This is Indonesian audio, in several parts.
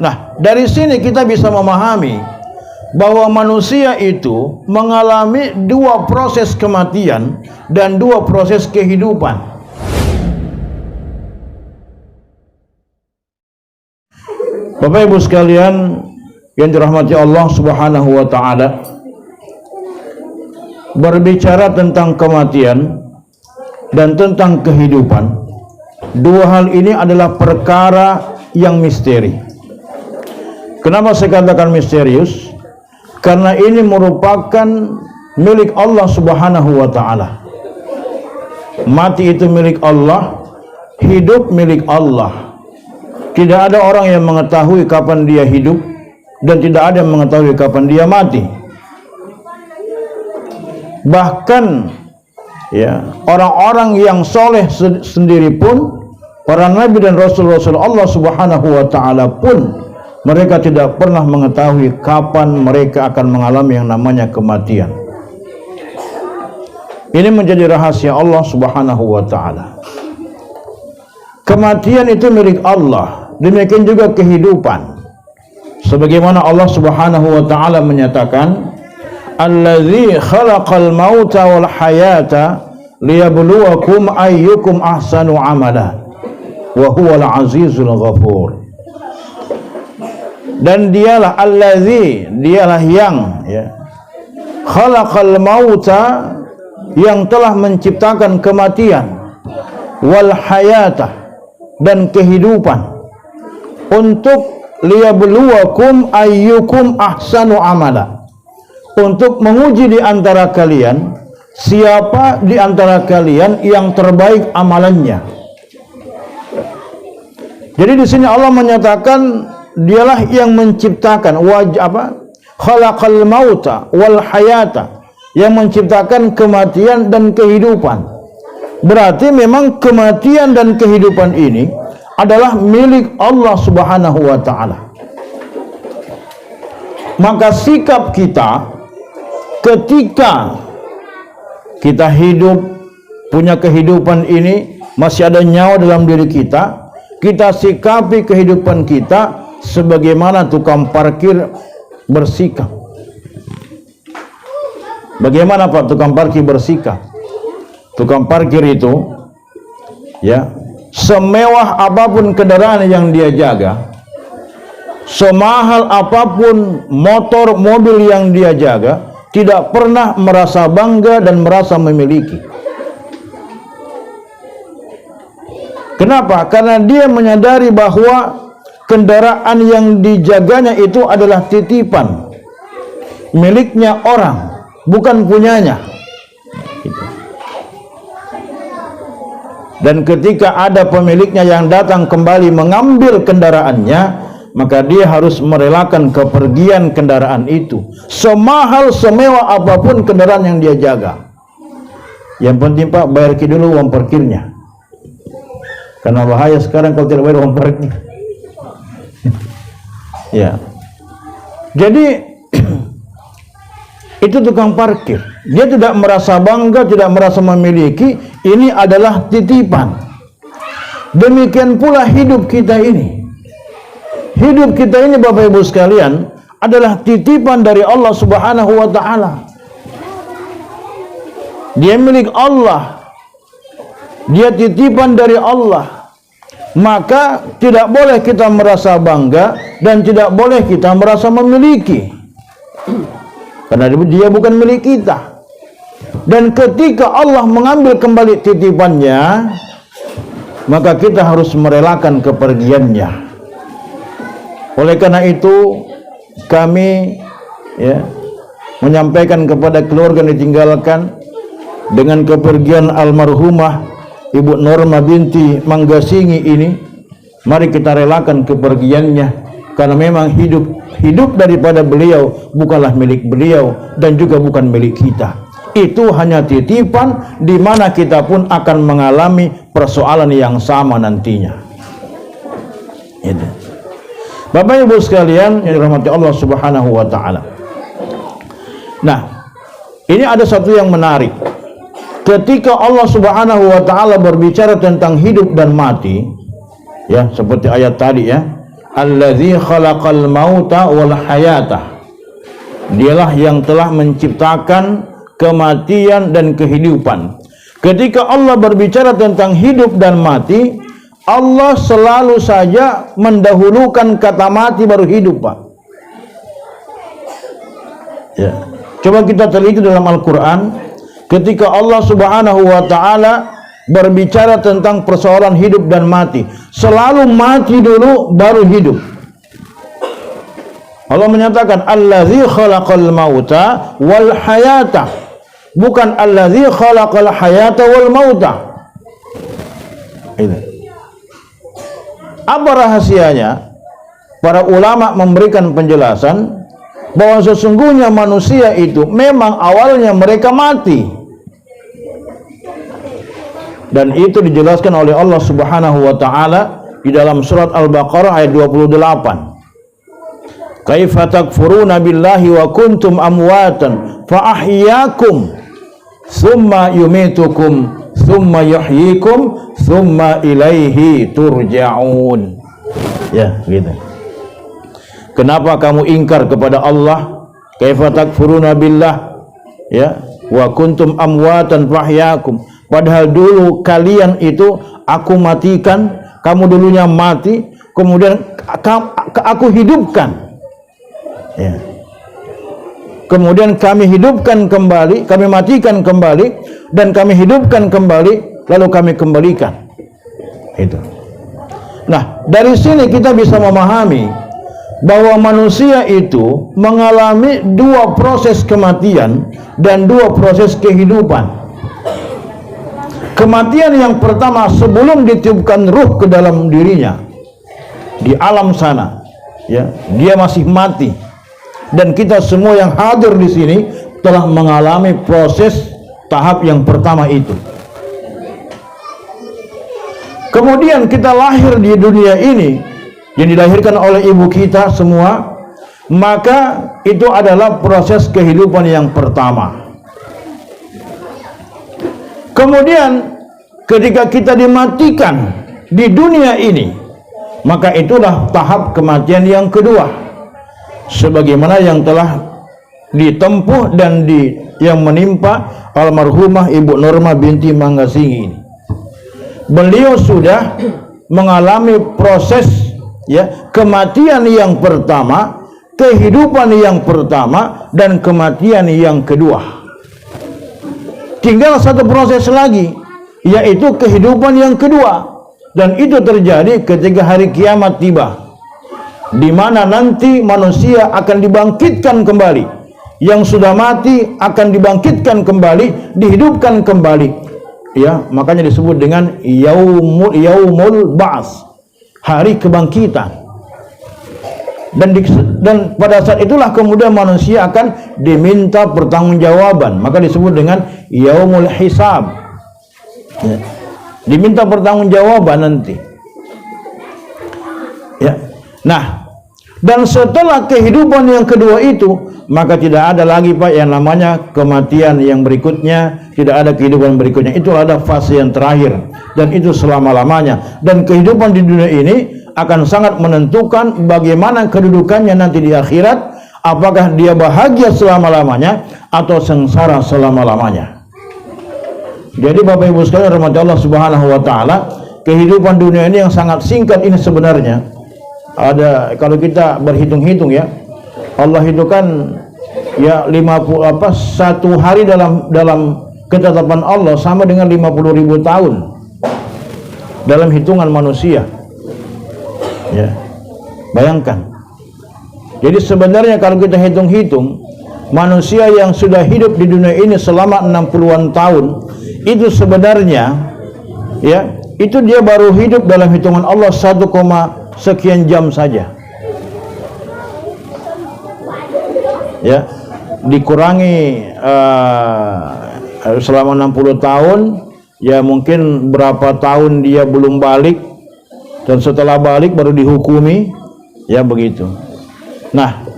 Nah, dari sini kita bisa memahami bahwa manusia itu mengalami dua proses kematian dan dua proses kehidupan. Bapak Ibu sekalian yang dirahmati Allah Subhanahu wa taala, berbicara tentang kematian dan tentang kehidupan, dua hal ini adalah perkara yang misteri. Kenapa saya katakan misterius? Karena ini merupakan milik Allah Subhanahu wa taala. Mati itu milik Allah, hidup milik Allah. Tidak ada orang yang mengetahui kapan dia hidup dan tidak ada yang mengetahui kapan dia mati. Bahkan ya, orang-orang yang soleh sendiri pun, para nabi dan rasul-rasul Allah Subhanahu wa taala pun, mereka tidak pernah mengetahui kapan mereka akan mengalami yang namanya kematian. Ini menjadi rahasia Allah Subhanahu wa taala. Kematian itu milik Allah, demikian juga kehidupan. Sebagaimana Allah Subhanahu wa taala menyatakan, "Allazi khalaqal mauta wal hayata liyabluwakum ayyukum ahsanu amala wa huwal azizul ghafur." Dan dialah allazi, dialah yang khalaqal mauta, yang telah menciptakan kematian, wal hayata, dan kehidupan, untuk liyabluwakum ayyukum ahsanu amala, untuk menguji di antara kalian siapa di antara kalian yang terbaik amalannya. Jadi di sini Allah menyatakan dialah yang menciptakan khalaqal mauta wal hayata, yang menciptakan kematian dan kehidupan. Berarti memang kematian dan kehidupan ini adalah milik Allah Subhanahu wa taala. Maka sikap kita ketika kita hidup, punya kehidupan ini, masih ada nyawa dalam diri kita, kita sikapi kehidupan kita sebagaimana tukang parkir bersikap. Bagaimana Pak tukang parkir bersikap? Tukang parkir itu semewah apapun kendaraan yang dia jaga, semahal apapun motor mobil yang dia jaga, tidak pernah merasa bangga dan merasa memiliki. Kenapa? Karena dia menyadari bahwa kendaraan yang dijaganya itu adalah titipan, miliknya orang, bukan punyanya. Dan ketika ada pemiliknya yang datang kembali mengambil kendaraannya, maka dia harus merelakan kepergian kendaraan itu, semahal semewah apapun kendaraan yang dia jaga. Yang penting Pak, bayar dulu uang parkirnya, karena bahaya sekarang kalau tidak bayar uang parkir. Ya, jadi itu tukang parkir, dia tidak merasa bangga, tidak merasa memiliki. Ini adalah titipan. Demikian pula hidup kita ini. Hidup kita ini Bapak Ibu sekalian adalah titipan dari Allah Subhanahu wa taala. Dia milik Allah, dia titipan dari Allah. Maka tidak boleh kita merasa bangga dan tidak boleh kita merasa memiliki, karena dia bukan milik kita. Dan ketika Allah mengambil kembali titipannya, maka kita harus merelakan kepergiannya. Oleh karena itu kami menyampaikan kepada keluarga yang ditinggalkan dengan kepergian almarhumah Ibu Norma binti Manggasingi ini, mari kita relakan kepergiannya, karena memang hidup daripada beliau bukanlah milik beliau dan juga bukan milik kita. Itu hanya titipan, di mana kita pun akan mengalami persoalan yang sama nantinya. Itu. Bapak Ibu sekalian yang dirahmati Allah Subhanahu wa taala. Nah, ini ada satu yang menarik. Ketika Allah Subhanahu wa taala berbicara tentang hidup dan mati, seperti ayat tadi Allazi khalaqal mauta wal hayata. Dialah yang telah menciptakan kematian dan kehidupan. Ketika Allah berbicara tentang hidup dan mati, Allah selalu saja mendahulukan kata mati baru hidup, Pak. Ya. Coba kita teliti dalam Al-Quran, ketika Allah Subhanahu wa Ta'ala berbicara tentang persoalan hidup dan mati, selalu mati dulu baru hidup. Allah menyatakan allazi khalaqal mauta wal hayata, bukan allazi khalaqal hayata wal mauta. Ini. Apa rahasianya? Para ulama memberikan penjelasan bahwa sesungguhnya manusia itu memang awalnya mereka mati. Dan itu dijelaskan oleh Allah Subhanahu wa Ta'ala di dalam surat Al-Baqarah ayat 28. Kaifa takfuruna billahi wa kuntum amwatan fa ahyaakum thumma yumitukum thumma yuhyikum thumma ilaihi turja'un. Ya, gitu. Kenapa kamu ingkar kepada Allah? Kaifa takfuruna billah, ya, wa kuntum amwatan fa ahyaakum. Padahal dulu kalian itu aku matikan, kamu dulunya mati, kemudian aku hidupkan. Ya. Kemudian kami hidupkan kembali, kami matikan kembali, dan kami hidupkan kembali, lalu kami kembalikan. Itu. Nah, dari sini kita bisa memahami bahwa manusia itu mengalami dua proses kematian dan dua proses kehidupan. Kematian yang pertama sebelum ditiupkan ruh ke dalam dirinya di alam sana, ya, dia masih mati. Dan kita semua yang hadir di sini telah mengalami proses tahap yang pertama itu. Kemudian kita lahir di dunia ini, yang dilahirkan oleh ibu kita semua, maka itu adalah proses kehidupan yang pertama. Kemudian ketika kita dimatikan di dunia ini, maka itulah tahap kematian yang kedua. Sebagaimana yang telah ditempuh dan yang menimpa almarhumah Ibu Norma binti Manggasingi ini. Beliau sudah mengalami proses, ya, kematian yang pertama, kehidupan yang pertama, dan kematian yang kedua. Tinggal satu proses lagi, yaitu kehidupan yang kedua, dan itu terjadi ketika hari kiamat tiba, di mana nanti manusia akan dibangkitkan kembali. Yang sudah mati akan dibangkitkan kembali, dihidupkan kembali. Ya, makanya disebut dengan yaumul ba'ts, hari kebangkitan. Dan pada saat itulah kemudian manusia akan diminta pertanggungjawaban, maka disebut dengan yaumul hisab. Ya, diminta pertanggungjawaban nanti. Ya. Nah, dan setelah kehidupan yang kedua itu, maka tidak ada lagi, Pak, yang namanya kematian yang berikutnya, tidak ada kehidupan berikutnya. Itu ada fase yang terakhir, dan itu selama-lamanya. Dan kehidupan di dunia ini akan sangat menentukan bagaimana kedudukannya nanti di akhirat, apakah dia bahagia selama-lamanya atau sengsara selama-lamanya. Jadi Bapak Ibu sekalian rahmati Allah Subhanahu wa Ta'ala, kehidupan dunia ini yang sangat singkat ini sebenarnya ada, kalau kita berhitung-hitung, ya, Allah itu kan, ya, satu hari dalam ketetapan Allah sama dengan 50.000 tahun dalam hitungan manusia. Ya, bayangkan. Jadi sebenarnya kalau kita hitung-hitung, manusia yang sudah hidup di dunia ini selama 60-an tahun itu sebenarnya, ya, itu dia baru hidup dalam hitungan Allah 1, sekian jam saja. Ya, dikurangi selama 60 tahun, ya mungkin berapa tahun dia belum balik, dan setelah balik baru dihukumi, ya begitu. Nah,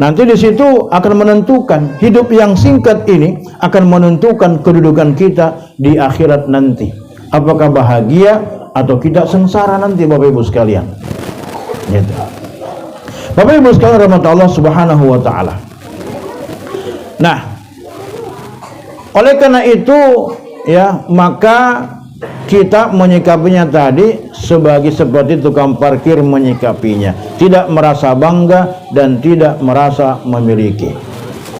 nanti di situ akan menentukan, hidup yang singkat ini akan menentukan kedudukan kita di akhirat nanti. Apakah bahagia atau kita sengsara nanti, Bapak Ibu sekalian. Gitu. Bapak Ibu sekalian rahmat Allah Subhanahu wa taala. Nah, oleh karena itu ya, maka kita menyikapinya tadi seperti tukang parkir menyikapinya, tidak merasa bangga dan tidak merasa memiliki.